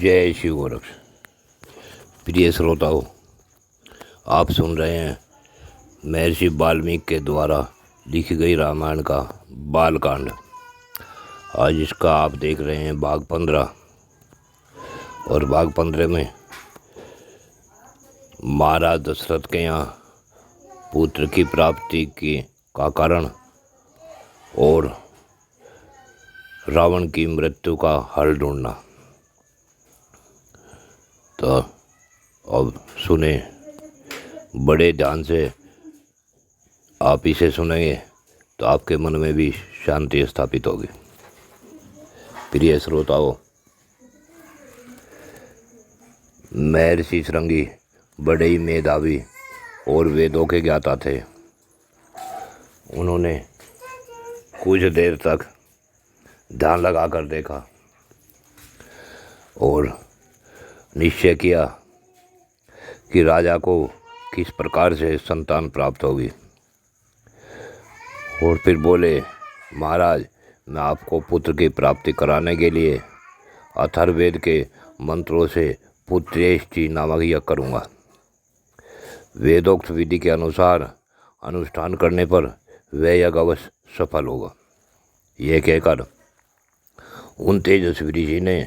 जय शिव गोरक्ष। प्रिय श्रोताओं, आप सुन रहे हैं महर्षि वाल्मीकि के द्वारा लिखी गई रामायण का बालकांड। आज इसका आप देख रहे हैं भाग 15। और भाग 15 में महाराज दशरथ के यहाँ पुत्र की प्राप्ति का कारण और रावण की मृत्यु का हल ढूंढना। तो अब सुने, बड़े ध्यान से आप इसे सुनेंगे तो आपके मन में भी शांति स्थापित होगी। प्रिय श्रोताओं, महर्षि श्रृंगी बड़े ही मेधावी और वेदों के ज्ञाता थे। उन्होंने कुछ देर तक ध्यान लगाकर देखा और निश्चय किया कि राजा को किस प्रकार से संतान प्राप्त होगी। और फिर बोले, महाराज, मैं आपको पुत्र की प्राप्ति कराने के लिए अथर्ववेद के मंत्रों से पुत्रेष्टि नामक यज्ञ करूँगा। वेदोक्त विधि के अनुसार अनुष्ठान करने पर वह यज्ञ अवश्य सफल होगा। यह कहकर उन तेजस्वी ऋषि ने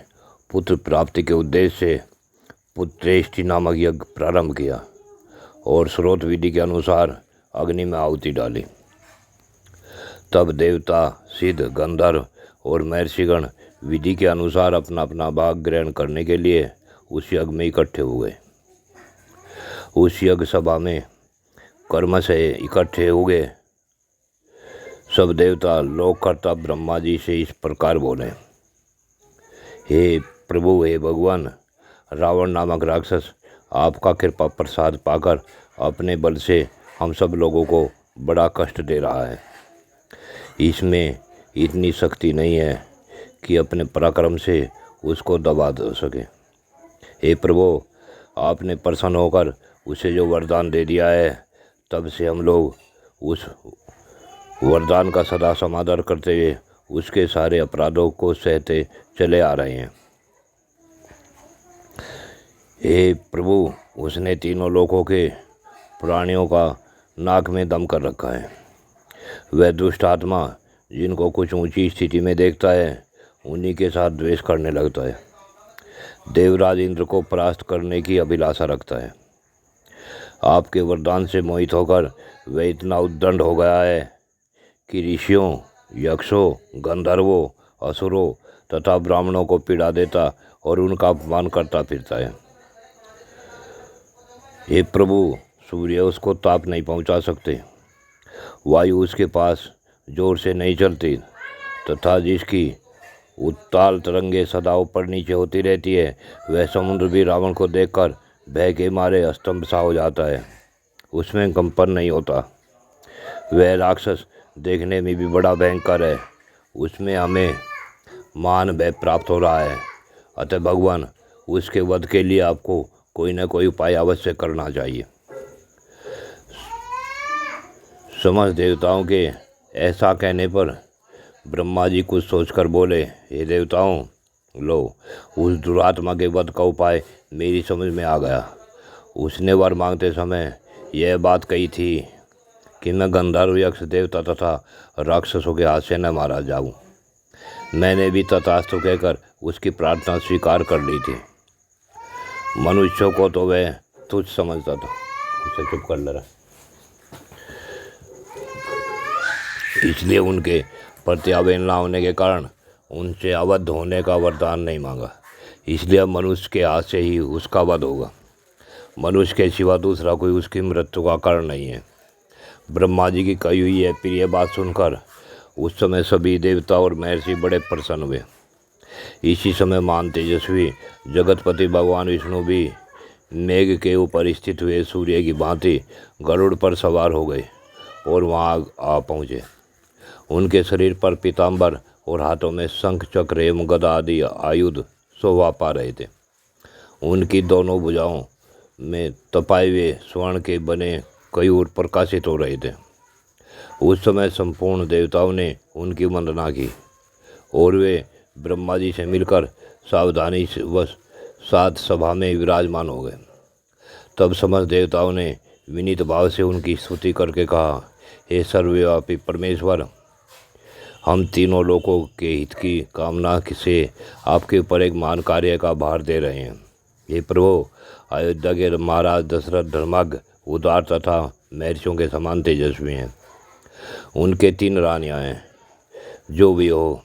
पुत्र प्राप्ति के उद्देश्य से पुत्रेष्टि नामक यज्ञ प्रारंभ किया और स्रोत विधि के अनुसार अग्नि में आहुति डाली। तब देवता, सिद्ध, गंधर्व और महर्षिगण विधि के अनुसार अपना अपना भाग ग्रहण करने के लिए उस यज्ञ में इकट्ठे हुए। उस यज्ञ सभा में कर्म से इकट्ठे हुए सब देवता लोककर्ता ब्रह्मा जी से इस प्रकार बोले, हे प्रभु, हे भगवान, रावण नामक राक्षस आपका कृपा प्रसाद पाकर अपने बल से हम सब लोगों को बड़ा कष्ट दे रहा है। इसमें इतनी शक्ति नहीं है कि अपने पराक्रम से उसको दबा दे सके। हे प्रभु, आपने प्रसन्न होकर उसे जो वरदान दे दिया है, तब से हम लोग उस वरदान का सदा समादर करते हुए उसके सारे अपराधों को सहते चले आ रहे हैं। हे प्रभु, उसने तीनों लोकों के प्राणियों का नाक में दम कर रखा है। वह दुष्ट आत्मा जिनको कुछ ऊंची स्थिति में देखता है, उन्हीं के साथ द्वेष करने लगता है। देवराज इंद्र को परास्त करने की अभिलाषा रखता है। आपके वरदान से मोहित होकर वह इतना उद्दंड हो गया है कि ऋषियों, यक्षों, गंधर्वों, असुरों तथा ब्राह्मणों को पीड़ा देता और उनका अपमान करता फिरता है। हे प्रभु, सूर्य उसको ताप नहीं पहुंचा सकते, वायु उसके पास जोर से नहीं चलती तथा जिसकी उत्ताल तरंगे सदा ऊपर नीचे होती रहती है, वह समुद्र भी रावण को देखकर भय के मारे स्तंभ सा हो जाता है, उसमें कंपन नहीं होता। वह राक्षस देखने में भी बड़ा भयंकर है, उसमें हमें मान भय प्राप्त हो रहा है। अतः भगवान, उसके वध के लिए आपको कोई न कोई उपाय अवश्य करना चाहिए। समस्त देवताओं के ऐसा कहने पर ब्रह्मा जी कुछ सोचकर बोले, हे देवताओं, लो, उस दुरात्मा के वध का उपाय मेरी समझ में आ गया। उसने वर मांगते समय यह बात कही थी कि मैं गंधर्व, यक्ष, देवता तथा राक्षसों के हाथ से न मारा जाऊं। मैंने भी तथास्तु कहकर उसकी प्रार्थना स्वीकार कर ली थी। मनुष्यों को तो वह तुच्छ समझता था। उसे चुप कर ले रहा, इसलिए उनके प्रति अवहेलना होने के कारण उनसे अवध होने का वरदान नहीं मांगा। इसलिए अब मनुष्य के हाथ से ही उसका वध होगा। मनुष्य के सिवा दूसरा कोई उसकी मृत्यु का कारण नहीं है। ब्रह्मा जी की कही हुई है प्रिय बात सुनकर उस समय सभी देवता और महर्षि बड़े प्रसन्न हुए। इसी समय महान तेजस्वी जगतपति भगवान विष्णु भी मेघ के ऊपर स्थित हुए सूर्य की भांति गरुड़ पर सवार हो गए और वहां आ पहुँचे। उनके शरीर पर पीताम्बर और हाथों में शंख, चक्र एवं गदा आदि आयुध शोभा पा रहे थे। उनकी दोनों भुजाओं में तपाए हुए स्वर्ण के बने कयूर प्रकाशित हो रहे थे। उस समय संपूर्ण देवताओं ने उनकी वंदना की और वे ब्रह्मा जी से मिलकर सावधानी से वश साथ सभा में विराजमान हो गए। तब समस्त देवताओं ने विनीत भाव से उनकी स्तुति करके कहा, हे सर्वव्यापी परमेश्वर, हम तीनों लोगों के हित की कामना से आपके ऊपर एक महान कार्य का भार दे रहे हैं। हे प्रभु, अयोध्या के महाराज दशरथ धर्मज्ञ, उदार तथा महर्षियों के समान तेजस्वी हैं। उनके 3 रानियां हैं। जो भी हो,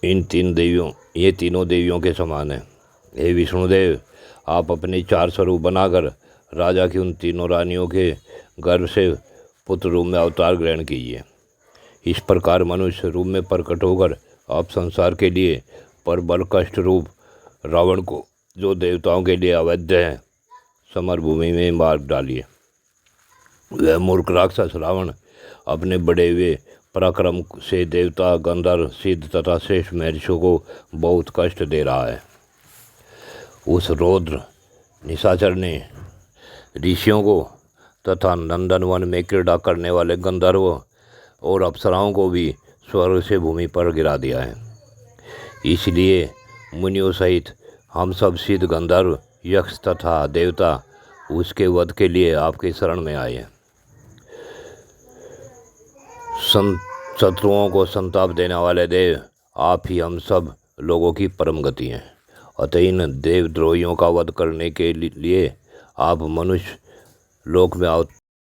ये तीनों देवियों के समान हैं। हे विष्णुदेव, आप अपने 4 स्वरूप बनाकर राजा की उन तीनों रानियों के गर्भ से पुत्र रूप में अवतार ग्रहण कीजिए। इस प्रकार मनुष्य रूप में प्रकट होकर आप संसार के लिए परबल कष्ट रूप रावण को, जो देवताओं के लिए अवैध है, समर भूमि में मार डालिए। वह मूर्ख राक्षस रावण अपने बढ़े हुए पराक्रम से देवता, गंधर्व, सिद्ध तथा श्रेष्ठ महर्षियों को बहुत कष्ट दे रहा है। उस रौद्र निशाचर ने ऋषियों को तथा नंदनवन में क्रीड़ा करने वाले गंधर्व और अप्सराओं को भी स्वर्ग से भूमि पर गिरा दिया है। इसलिए मुनियों सहित हम सब सिद्ध, गंधर्व, यक्ष तथा देवता उसके वध के लिए आपके शरण में आए हैं। शत्रुओं को संताप देने वाले देव, आप ही हम सब लोगों की परम गति हैं। अतः इन देवद्रोहियों का वध करने के लिए आप मनुष्य लोक में